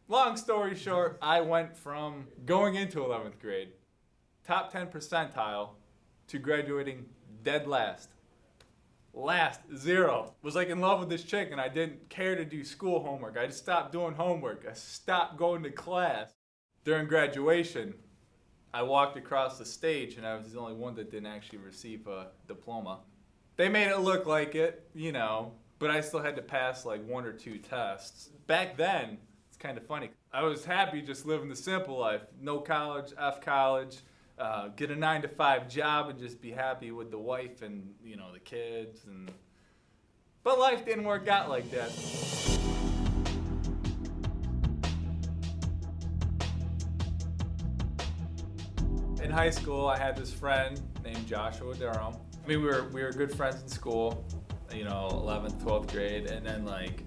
Long story short, I went from going into 11th grade, top 10 percentile, to graduating dead last. Last, zero. Was like in love with this chick and I didn't care to do school homework. I just stopped doing homework. I stopped going to class. During graduation, I walked across the stage and I was the only one that didn't actually receive a diploma. They made it look like it, you know, but I still had to pass like 1 or 2 tests. Back then, it's kind of funny. I was happy just living the simple life. No college, F college, get a 9-to-5 job and just be happy with the wife and, you know, the kids. But life didn't work out like that. In high school, I had this friend named Joshua Durham. I mean, we were good friends in school, you know, 11th, 12th grade, and then like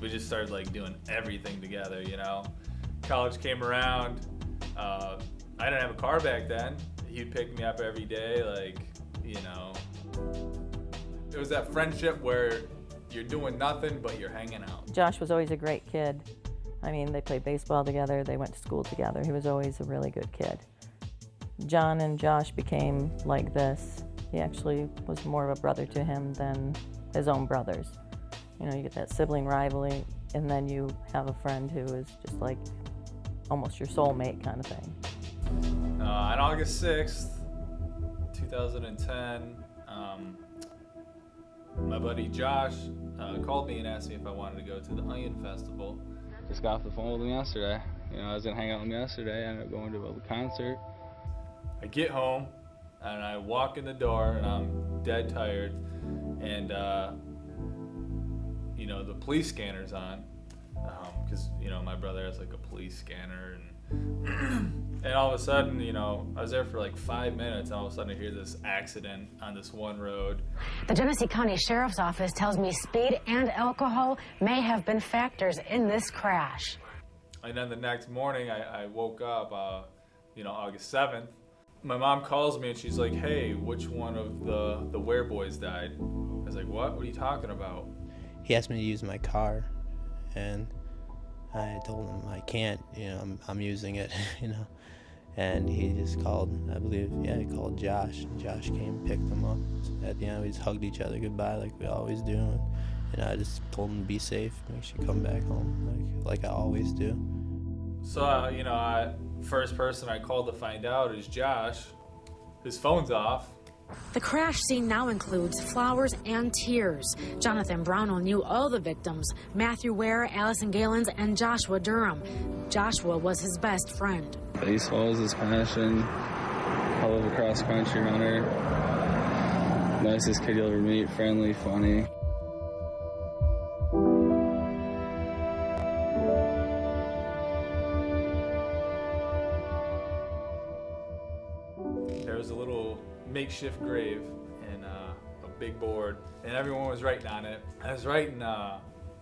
we just started like doing everything together, you know. College came around. I didn't have a car back then. He'd pick me up every day, like, you know. It was that friendship where you're doing nothing but you're hanging out. Josh was always a great kid. I mean, they played baseball together, they went to school together. He was always a really good kid. John and Josh became like this. He actually was more of a brother to him than his own brothers. You know, you get that sibling rivalry, and then you have a friend who is just like almost your soulmate kind of thing. On August 6th, 2010, my buddy Josh called me and asked me if I wanted to go to the Onion Festival. Just got off the phone with him yesterday. You know, I was gonna hang out with him yesterday. I ended up going to a concert. I get home and I walk in the door and I'm dead tired, and you know, the police scanner's on, because you know, my brother has like a police scanner, and all of a sudden, you know, I was there for like 5 minutes and all of a sudden I hear this accident on this one road. The Genesee County Sheriff's Office tells me speed and alcohol may have been factors in this crash. And then the next morning I woke up, you know, August 7th. My mom calls me and she's like, hey, which one of the Ware boys died? I was like, what? What are you talking about? He asked me to use my car, and I told him I can't, you know, I'm using it, you know. And he just called, I believe, yeah, he called Josh. And Josh came, picked him up. At the end, we just hugged each other goodbye like we always do. And I just told him to be safe, make sure you come back home like I always do. So, you know, first person I called to find out is Josh. His phone's off. The crash scene now includes flowers and tears. Jonathan Brownell knew all the victims: Matthew Ware, Allison Galens, and Joshua Durham. Joshua was his best friend. Baseball is his passion. Hell of a cross-country runner. Nicest kid you'll ever meet. Friendly, funny. There was a little makeshift grave and a big board, and everyone was writing on it. I was writing,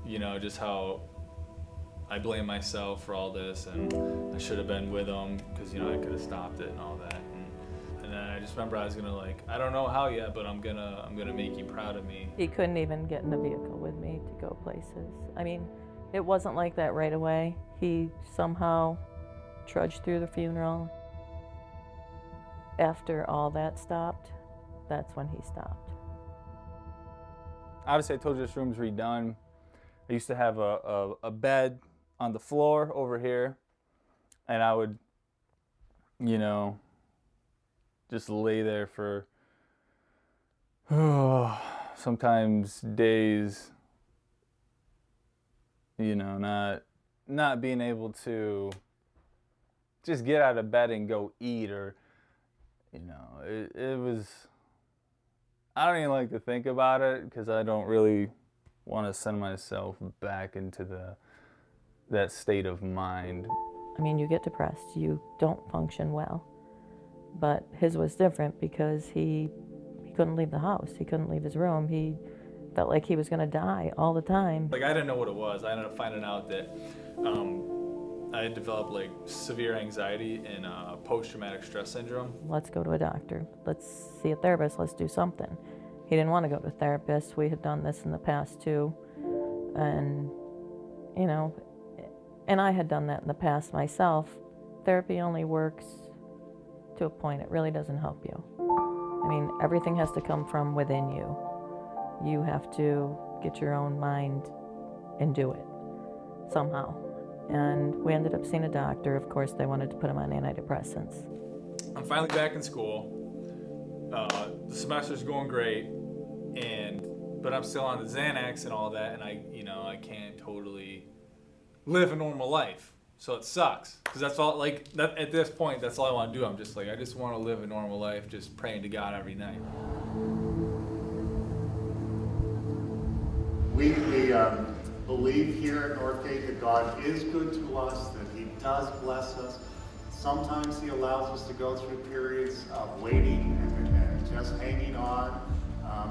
you know, just how I blame myself for all this, and I should have been with them because, you know, I could have stopped it and all that. And then I just remember I was gonna, like, I don't know how yet, but I'm gonna make you proud of me. He couldn't even get in a vehicle with me to go places. I mean, it wasn't like that right away. He somehow trudged through the funeral. After all that stopped, that's when he stopped. Obviously, I told you this room's redone. I used to have a bed on the floor over here, and I would, you know, just lay there for sometimes days, you know, not being able to just get out of bed and go eat, or, you know, it was, I don't even like to think about it because I don't really want to send myself back into that state of mind. I mean, you get depressed, you don't function well. But his was different because he couldn't leave the house, he couldn't leave his room, he felt like he was gonna die all the time. Like, I didn't know what it was. I ended up finding out that I had developed like severe anxiety and post-traumatic stress syndrome. Let's go to a doctor, let's see a therapist, let's do something. He didn't want to go to a therapist. We had done this in the past too. And, you know, And I had done that in the past myself. Therapy only works to a point. It really doesn't help you. I mean, everything has to come from within you. You have to get your own mind and do it somehow. And we ended up seeing a doctor. Of course, they wanted to put him on antidepressants. I'm finally back in school. The semester's going great, but I'm still on the Xanax and all that, and I can't totally live a normal life. So it sucks, because that's all, at this point, that's all I want to do. I'm just I just want to live a normal life, just praying to God every night. We believe here at Northgate that God is good to us, that He does bless us. Sometimes He allows us to go through periods of waiting and just hanging on.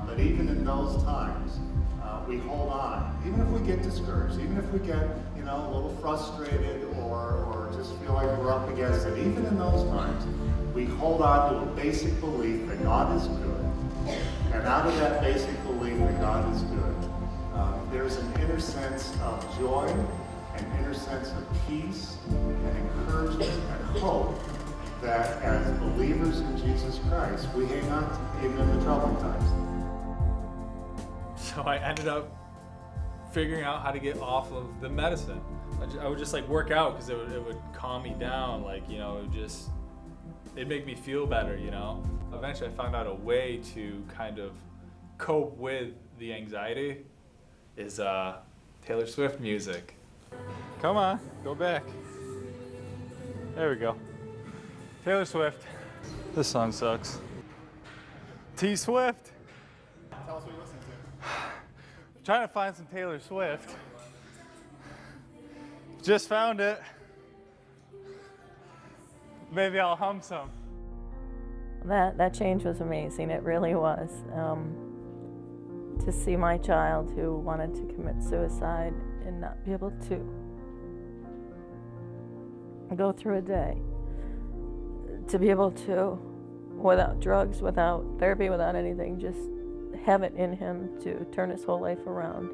But even in those times, we hold on. Even if we get discouraged, even if we get a little frustrated or just feel like we're up against it, even in those times, we hold on to a basic belief that God is good. And out of that basic belief that God is good, there's an inner sense of joy, an inner sense of peace, and encouragement and hope that as believers in Jesus Christ, we hang on to even in the troubling times. So I ended up figuring out how to get off of the medicine. I would just work out because it would calm me down, it'd make me feel better, Eventually I found out a way to kind of cope with the anxiety is Taylor Swift music. Come on, go back. There we go. Taylor Swift. This song sucks. T Swift. Tell us what you're listening to. Trying to find some Taylor Swift. Just found it. Maybe I'll hum some. That change was amazing. It really was. To see my child who wanted to commit suicide and not be able to go through a day, to be able to, without drugs, without therapy, without anything, just have it in him to turn his whole life around.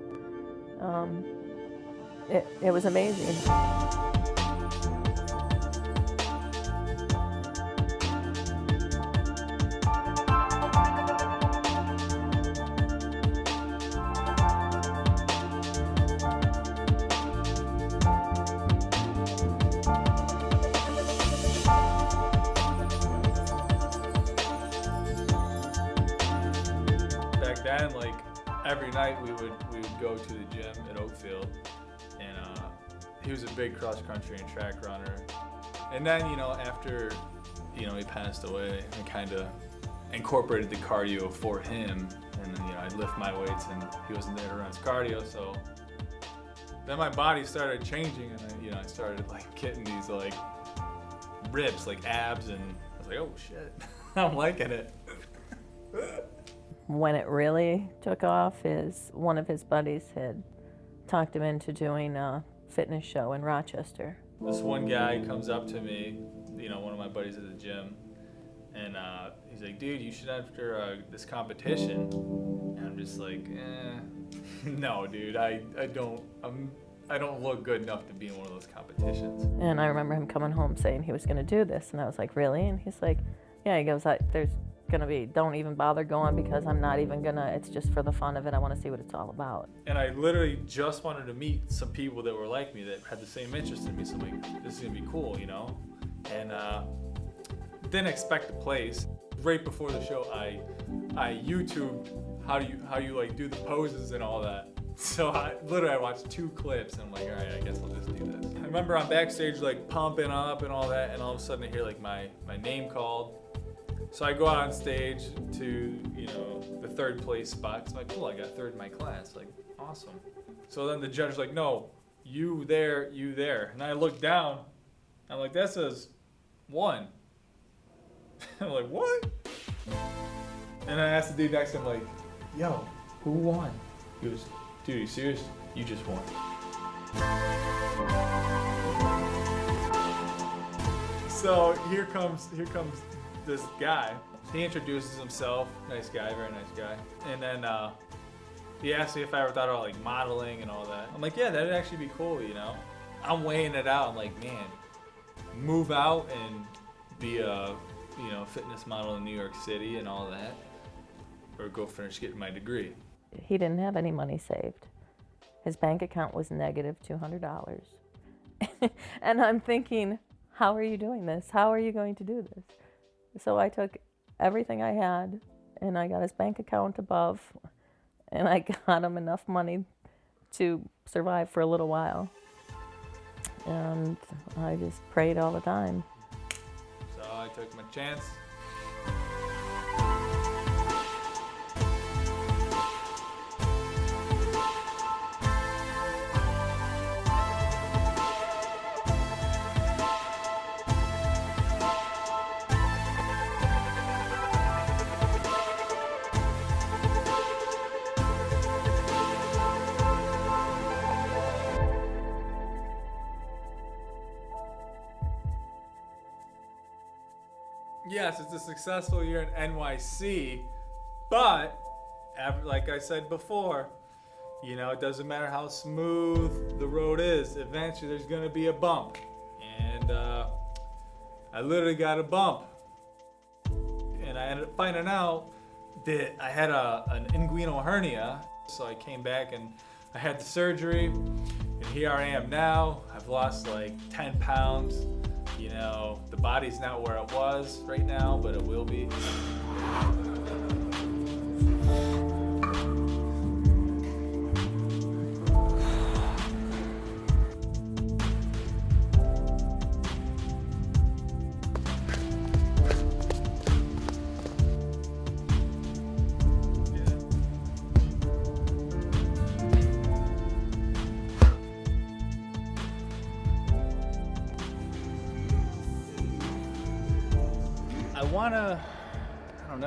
It was amazing. Then, every night we would go to the gym at Oakfield, and he was a big cross country and track runner. And then, after, he passed away, I kind of incorporated the cardio for him, and then, I'd lift my weights, and he wasn't there to run his cardio, so then my body started changing, and I started getting these rips, abs, and I was like, oh shit, I'm liking it. When it really took off is one of his buddies had talked him into doing a fitness show in Rochester. This one guy comes up to me, one of my buddies at the gym, and he's like, dude, you should enter this competition. And I'm just like, no, dude, I don't look good enough to be in one of those competitions. And I remember him coming home saying he was going to do this, and I was like, really? And he's like, yeah. He goes, there's going to be, don't even bother going because I'm not even going to, it's just for the fun of it. I want to see what it's all about. And I literally just wanted to meet some people that were like me, that had the same interest in me, so I'm like, this is going to be cool, And didn't expect to place. Right before the show, I YouTubed how you do the poses and all that. So I watched 2 clips and I'm like, all right, I guess I'll just do this. I remember I'm backstage pumping up and all that, and all of a sudden I hear my name called. So I go out on stage to, the 3rd place spot. It's cool, I got 3rd in my class, awesome. So then the judge is like, no, you there. And I look down, I'm like, that says 1. I'm like, what? And I asked the dude next to him, yo, who won? He goes, dude, are you serious? You just won. So here comes this guy. He introduces himself. Nice guy, very nice guy. And then he asked me if I ever thought about modeling and all that. I'm like, yeah, that'd actually be cool, I'm weighing it out. I'm like, man, move out and be a fitness model in New York City and all that, or go finish getting my degree. He didn't have any money saved. His bank account was negative $200. And I'm thinking, how are you doing this? How are you going to do this? So I took everything I had and I got his bank account above, and I got him enough money to survive for a little while. And I just prayed all the time. So I took my chance. Yes, it's a successful year in NYC, but like I said before, it doesn't matter how smooth the road is. Eventually, there's gonna be a bump, and I literally got a bump, and I ended up finding out that I had an inguinal hernia. So I came back and I had the surgery, and here I am now. I've lost like 10 pounds. The body's not where it was right now, but it will be.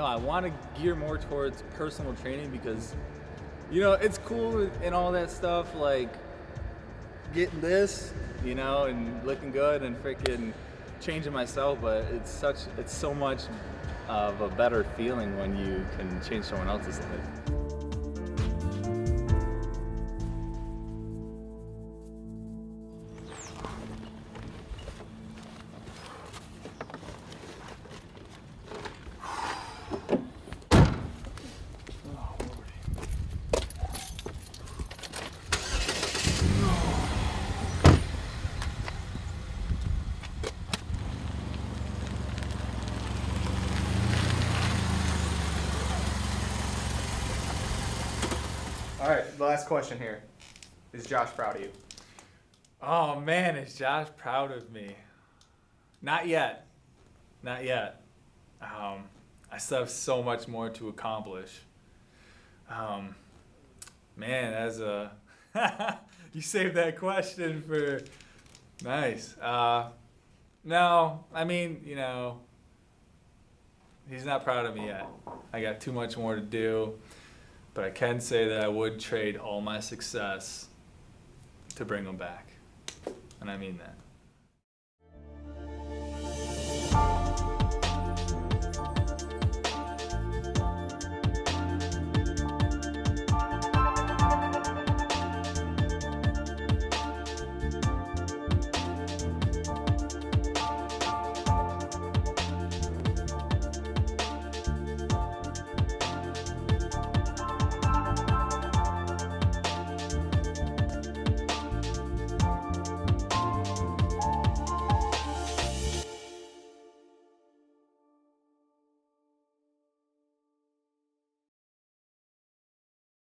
I want to gear more towards personal training because, it's cool and all that stuff, like getting this, and looking good and freaking changing myself, but it's so much of a better feeling when you can change someone else's life. All right, the last question here. Is Josh proud of you? Oh man, is Josh proud of me? Not yet. I still have so much more to accomplish. Man, you saved that question for, nice. No, he's not proud of me yet. I got too much more to do. But I can say that I would trade all my success to bring him back. And I mean that.